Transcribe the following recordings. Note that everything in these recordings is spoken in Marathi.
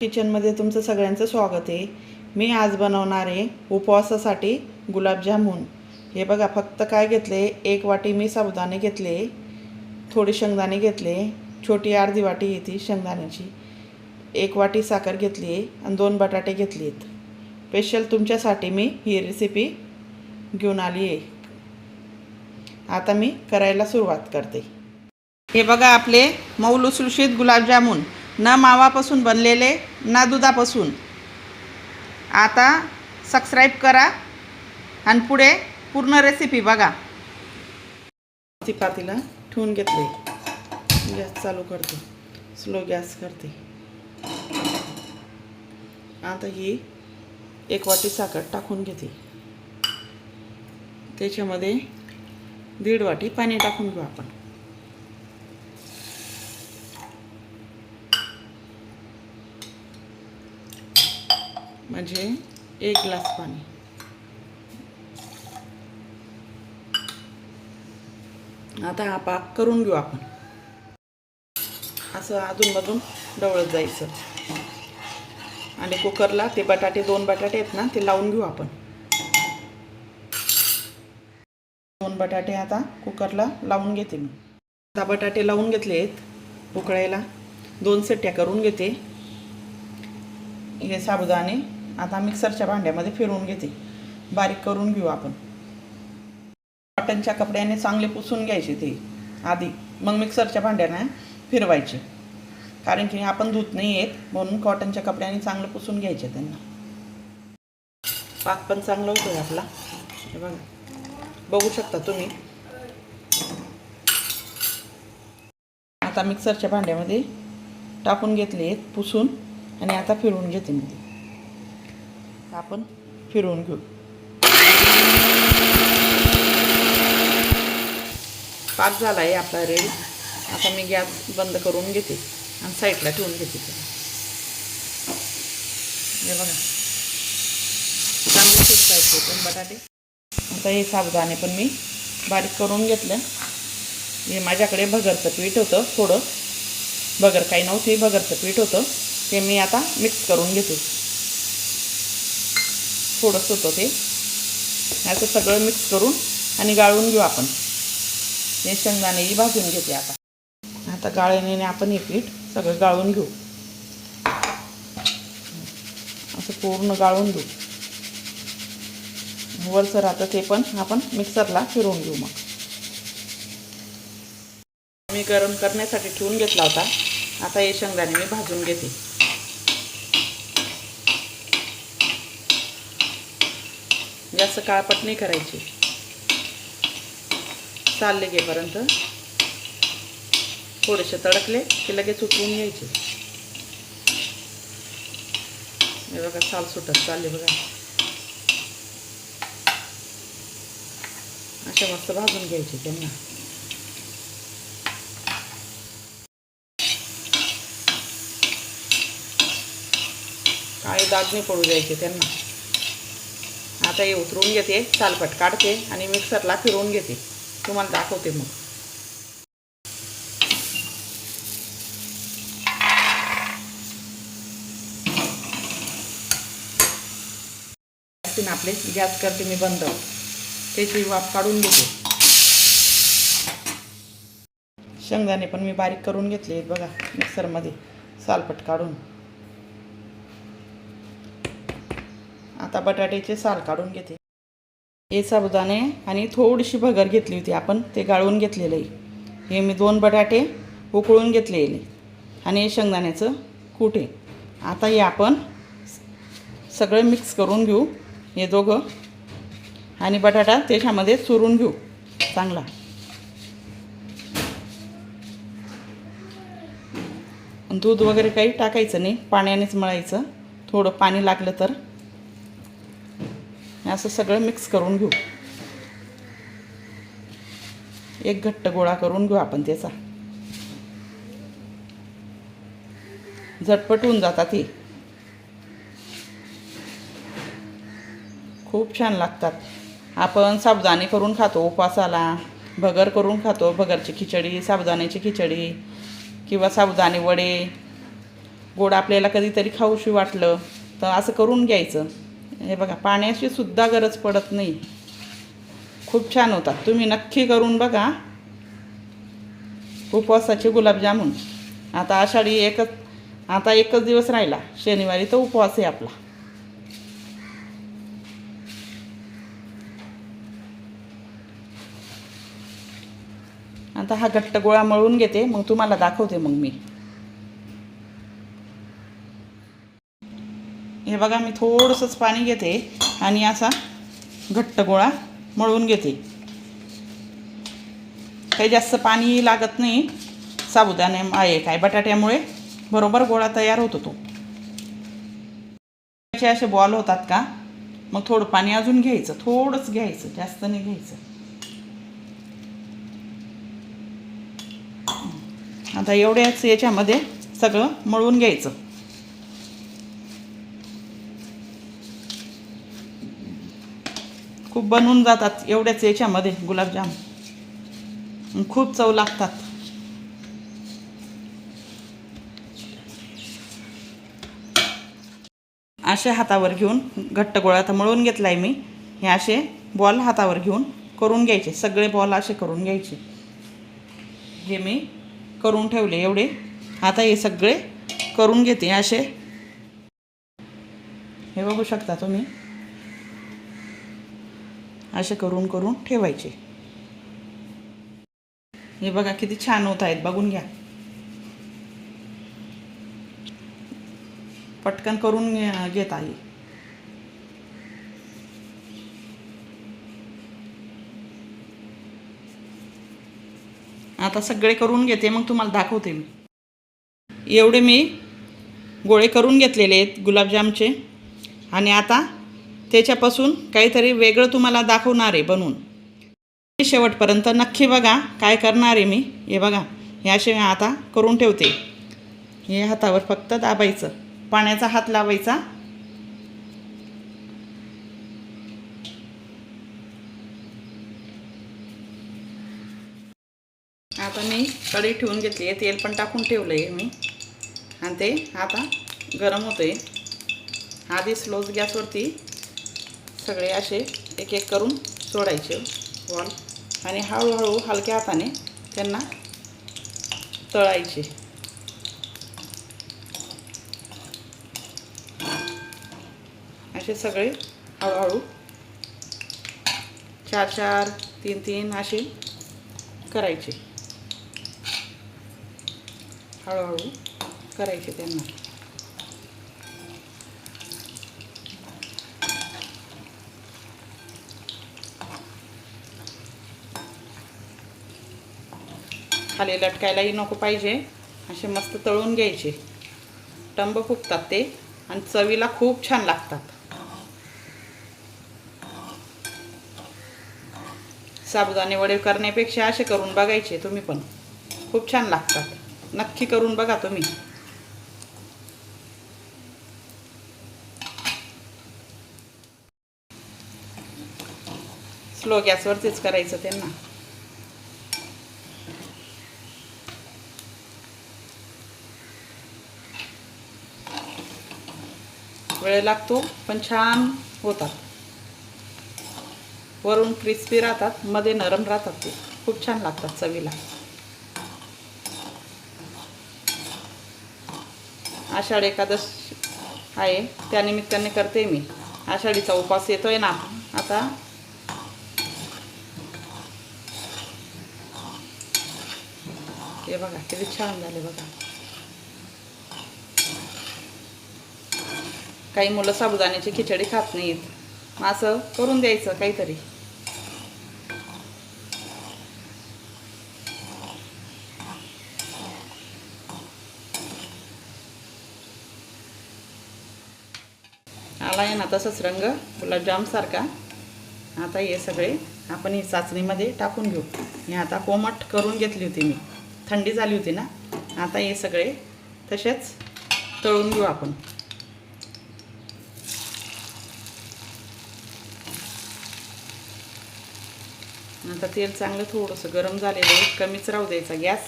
किचनमध्ये तुमचं सगळ्यांचं स्वागत आहे। मी आज बनवणार आहे उपवासासाठी गुलाबजामुन। हे बघा, फक्त काय घेतले, एक वाटी मी साबुदाणे घेतले, थोडे शेंगदाणे घेतले, छोटी अर्धी वाटी येते शेंगदाण्याची, एक वाटी साखर घेतली आणि 2 बटाटे घेतलेत। स्पेशल तुमच्यासाठी मी ही रेसिपी घेऊन आली आहे। आता मी करायला सुरुवात करते। हे बघा, आपले मऊ लुसलुशीत गुलाबजामुन, ना मावापासून बनलेले ना दुधापासून। आता सबस्क्राईब करा आणि पुढे पूर्ण रेसिपी बघा। ती पातेला ठेवून घेतले, गॅस चालू करते, स्लो गॅस करते। आता ही 1 वाटी साखर टाकून घेते, त्याच्यामध्ये 1.5 वाटी पाणी टाकून घेऊ आपण। म्हणजे 1 ग्लास पाणी। आता हा पाक करून घेऊ आपण, असं अधूनमधून ढवळत जायचं। आणि कुकरला ते बटाटे 2 बटाटे आहेत ना, ते लावून घेऊ आपण। 2 बटाटे आता कुकरला लावून घेते मी। आता बटाटे लावून घेतले आहेत उकळायला, 2 शिट्ट्या करून घेते। हे साबुदाणे आता मिक्सरच्या भांड्यामध्ये फिरवून घेते, बारीक करून घेऊ आपण। कॉटनच्या कपड्याने चांगले पुसून घ्यायचे ते आधी, मग मिक्सरच्या भांड्याने फिरवायचे, कारण की आपण धुत नाही येत, म्हणून कॉटनच्या कपड्याने चांगलं पुसून घ्यायचे त्यांना। पाक पण चांगला होतो आपला, हे बघा, बघू शकता तुम्ही। आता मिक्सरच्या भांड्यामध्ये टाकून घेतले पुसून, आणि आता फिरवून घेते मी। आपण फिरवून घेऊ। पाक झाला आहे आपला रेडी। आता मी गॅस बंद करून घेते आणि साईडला ठेवून घेते। हे बघा, चांगले शिजतायचे पण बटाटे। आता हे साबुदाणे पण मी बारीक करून घेतलं। हे माझ्याकडे भगरचं पीठ होतं, थोडं भगर काही नव्हते, भगरचं पीठ होतं, ते मी आता मिक्स करून घेते। थोडंसं होतं ते, असं सगळं मिक्स करून आणि गाळून घेऊ आपण। हे शेंगदाणेही भाजून घेते आता गाळणीने आपण हे पीठ सगळं गाळून घेऊ, असं पूर्ण गाळून घेऊ। वरचं राहतं ते पण आपण मिक्सरला फिरवून घेऊ। मग मी गरम करण्यासाठी ठेवून घेतला होता। आता हे शेंगदाणे मी भाजून घेते। जास्त काळपट नाही करायची, चालले घेपर्यंत थोडेसे तडकले की लगेच उतरून घ्यायचे। हे बघा, साल सुटत चालले बघा, अशा मस्त भाजून घ्यायचे त्यांना। काळे दाग नाही पडू द्यायचे त्यांना। आता हे उतरून घेते, सालपट काढते आणि मिक्सरला फिरवून घेते, तुम्हाला दाखवते मग। आपले गॅस करते मी बंद, त्याची वाफ काढून घेते। शेंगदाणे पण मी बारीक करून घेतले बघा मिक्सरमध्ये, सालपट काढून। आता बटाट्याचे साल काढून घेते। हे साबुदाणे आणि थोडीशी भगर घेतली होती आपण, ते गाळून घेतलेलं आहे। हे मी 2 बटाटे उकळून घेतलेले आणि हे शेंगदाण्याचं कूट आहे। आता हे आपण सगळं मिक्स करून घेऊ, हे दोघं, आणि बटाटा त्याच्यामध्ये चुरून घेऊ चांगला। दूध वगैरे काही टाकायचं नाही, पाण्यानेच मळायचं, थोडं पाणी लागलं तर। असं सगळं मिक्स करून घेऊ, एक घट्ट गोळा करून घेऊ आपण त्याचा। झटपट होऊन जातात हे, खूप छान लागतात। आपण साबुदाणे करून खातो उपवासाला, भगर करून खातो, भगरची खिचडी, साबुदाण्याची खिचडी किंवा साबुदाणे वडे, गोड आपल्याला कधीतरी खाऊशी वाटलं तर असं करून घ्यायचं. हे बघा, पाण्याची सुद्धा गरज पडत नाही. खूप छान होतात. तुम्ही नक्की करून बघा उपवासाचे गुलाबजामुन. आता आता एकच दिवस राहिला, शनिवारी तर उपवास आहे आपला. आता हा घट्ट गोळा मळून घेते, मग तुम्हाला दाखवते. मग मी हे बघा, मी थोडंसंच पाणी घेते आणि असा घट्ट गोळा मळून घेते. काही जास्त पाणी लागत नाही. साबुदाणे आहे काय बटाट्यामुळे बरोबर गोळा तयार होतो तो. असे बॉल होतात का, मग थोडं पाणी अजून घ्यायचं, थोडंच घ्यायचं, जास्त नाही घ्यायचं. आता एवढ्याच याच्यामध्ये सगळं मळून घ्यायचं. खूप बनवून जातात एवढ्याच याच्यामध्ये गुलाबजाम, खूप चव लागतात. असे हातावर घेऊन घट्ट गोळा तर मळून घेतला आहे मी. हे असे बॉल हातावर घेऊन करून घ्यायचे, सगळे बॉल असे करून घ्यायचे. हे मी करून ठेवले एवढे. आता हे सगळे करून घेते असे. हे बघू शकता तुम्ही, असे करून करून ठेवायचे. हे बघा किती छान होत आहेत, बघून घ्या. पटकन करून घेत आहे. आता सगळे करून घेते, मग तुम्हाला दाखवते मी. एवढे मी गोळे करून घेतलेले आहेत गुलाबजामचे. आणि आता त्याच्यापासून काहीतरी वेगळं तुम्हाला दाखवणार आहे बनवून. शेवटपर्यंत नक्की बघा काय करणार आहे मी. हे बघा, हे असे आता करून ठेवते. हे हातावर फक्त दाबायचं, पाण्याचा हात लावायचा. आता मी कढई ठेवून घेतली आहे, तेल पण टाकून ठेवलं आहे मी. आणि ते आता गरम होतं आहे. आधी स्लोच गॅसवरती सगळे असे एक एक करून सोडायचे बॉल आणि हळूहळू हलक्या हाताने त्यांना तळायचे. असे सगळे हळूहळू 4-4, 3-3 असे करायचे. हळूहळू करायचे त्यांना. खाली लटकायलाही नको पाहिजे. असे मस्त तळून घ्यायचे. टंब फुगतात ते आणि चवीला खूप छान लागतात. साबुदाणे वडे करण्यापेक्षा असे करून बघायचे तुम्ही पण, खूप छान लागतात. नक्की करून बघा तुम्ही. स्लो गॅसवरतीच करायचं त्यांना. वेळ लागतो पण छान होतात. वरून क्रिस्पी राहतात, मध्ये नरम राहतात. ते खूप छान लागतात चवीला. आषाढ एकादश आहे त्यानिमित्ताने करते मी. आषाढीचा उपवास येतोय ना आता. हे बघा किती छान झाले बघा. काही मुलं साबुदाण्याची खिचडी खात नाहीत, मग असं करून द्यायचं काहीतरी. आला आहे ना तसंच रंग गुलाबजामसारखा. आता हे सगळे आपण ही चाचणीमध्ये टाकून घेऊ. हे आता कोमट करून घेतली होती मी, थंडी झाली होती ना. आता हे सगळे तसेच तळून घेऊ आपण. आता तेल चांगलं थोडंसं गरम झालेलं आहे, कमीच राहू द्यायचा गॅस.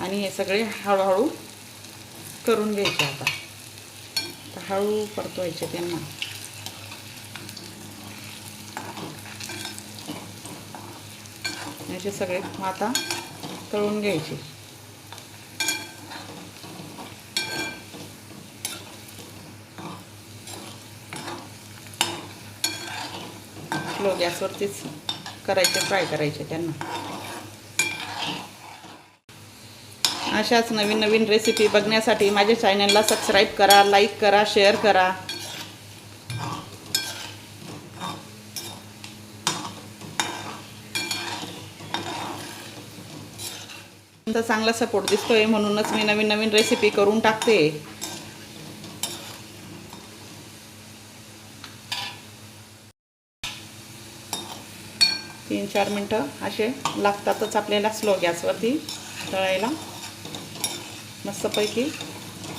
आणि हे सगळे हळूहळू करून घ्यायचे आता. हळू परतवायचे त्यांना. याचे सगळे आता तळून घ्यायचे. स्लो गॅसवरतीच करायचे, फ्राय करायचे त्यांना. अशाच नवीन नवीन रेसिपी बघण्यासाठी माझ्या चॅनलला सबस्क्राईब करा, लाईक करा, शेअर करा. तुमचा चांगला सपोर्ट दिसतोय म्हणूनच मी नवीन नवीन रेसिपी करून टाकते. 3-4 मिनटं असे लागतातच आपल्याला स्लो गॅसवरती तळायला. मस्तपैकी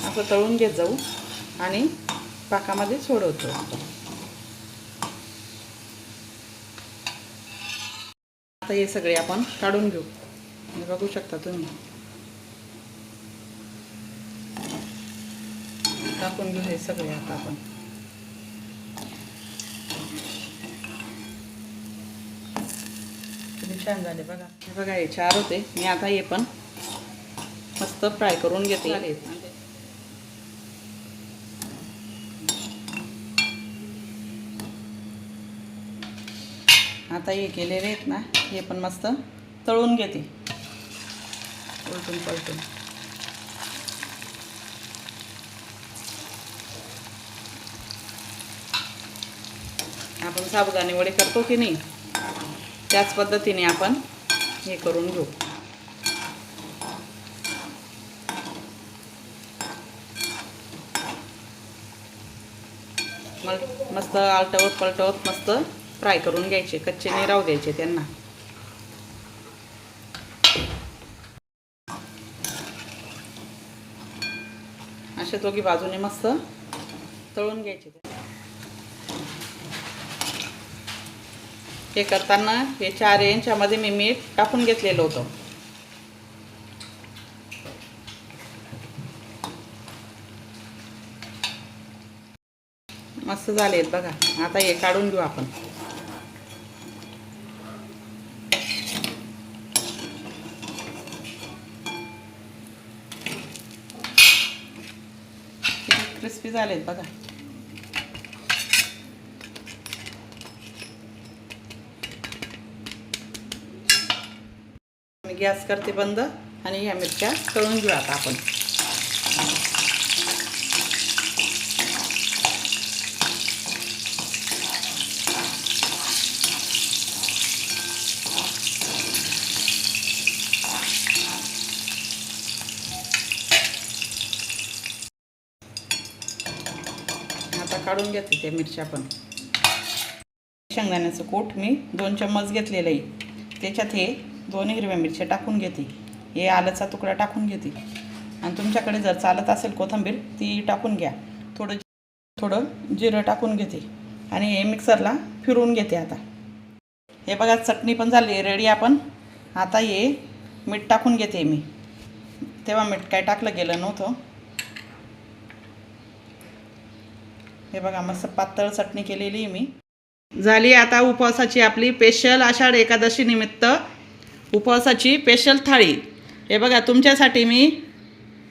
असं तळून घेत जाऊ आणि पाकामध्ये सोडवतो. आता हे सगळे आपण काढून घेऊ. बघू शकता तुम्ही. टाकून घेऊ हे सगळे आता आपण. किती छान झाले बघा. हे बघा हे 4 होते. मी आता हे पण मस्त फ्राय करून घेते. आता हे केलेले आहेत ना, हे पण मस्त तळून घेते उलटून पलटून. आपण साबुदाणे वडे करतो की नाही, त्याच पद्धतीने आपण हे करून घेऊ. मस्त आलटवत पलटवत मस्त फ्राय करून घ्यायचे. कच्चे नाही राहू द्यायचे त्यांना. अशा दोघी बाजूने मस्त तळून घ्यायचे. हे करताना हे 4 यांच्यामध्ये मी मीठ टाकून घेतलेलं होतं. मस्त झालेत बघा. आता हे काढून घेऊ आपण. क्रिस्पी झालेत बघा. मी गॅस करते बंद आणि ह्या मिरच्या तळून घेऊ आता आपण. आता काढून घेते त्या मिरच्या पण. शेंगदाण्याचं कूट मी 2 चम्मच घेतलेलं आहे. त्याच्यात हे 2 हिरव्या मिरच्या टाकून घेते. हे आलंचा तुकडा टाकून घेते. आणि तुमच्याकडे जर चालत असेल कोथिंबीर ती टाकून घ्या. थोडं जिरं टाकून घेते आणि हे मिक्सरला फिरवून घेते. आता हे बघा चटणी पण झाली रेडी. आपण आता हे मीठ टाकून घेते मी. तेव्हा मीठ काय टाकलं गेलं नव्हतं. हे बघा मस्त पातळ चटणी केलेली मी झाली. आता उपवासाची आपली स्पेशल आषाढ एकादशी निमित्त उपवासाची स्पेशल थाळी. हे बघा तुमच्यासाठी मी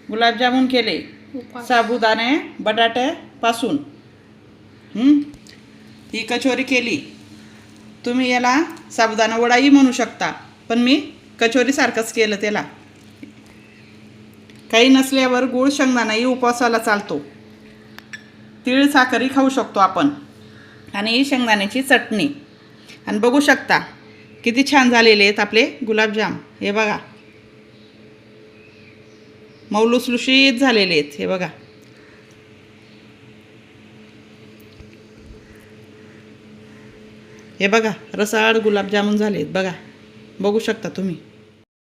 गुलाबजामुन केले साबुदाणे बटाट्यापासून. ही कचोरी केली. तुम्ही याला साबुदाणा वडाही म्हणू शकता, पण मी कचोरीसारखंच केलं. त्याला काही नसल्यावर गूळ शेंगदाणाही उपवासाला चालतो. तीळ साखरही खाऊ शकतो आपण. आणि ही शेंगदाण्याची चटणी. आणि बघू शकता किती छान झालेले आहेत आपले गुलाबजाम. हे बघा मऊलुसलुशीत झालेले आहेत. हे बघा हे बघा रसाळ गुलाबजामुन झाले आहेत बघा. बघू शकता तुम्ही.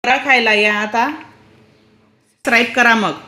खायला या आता. सबस्क्राईब करा मग.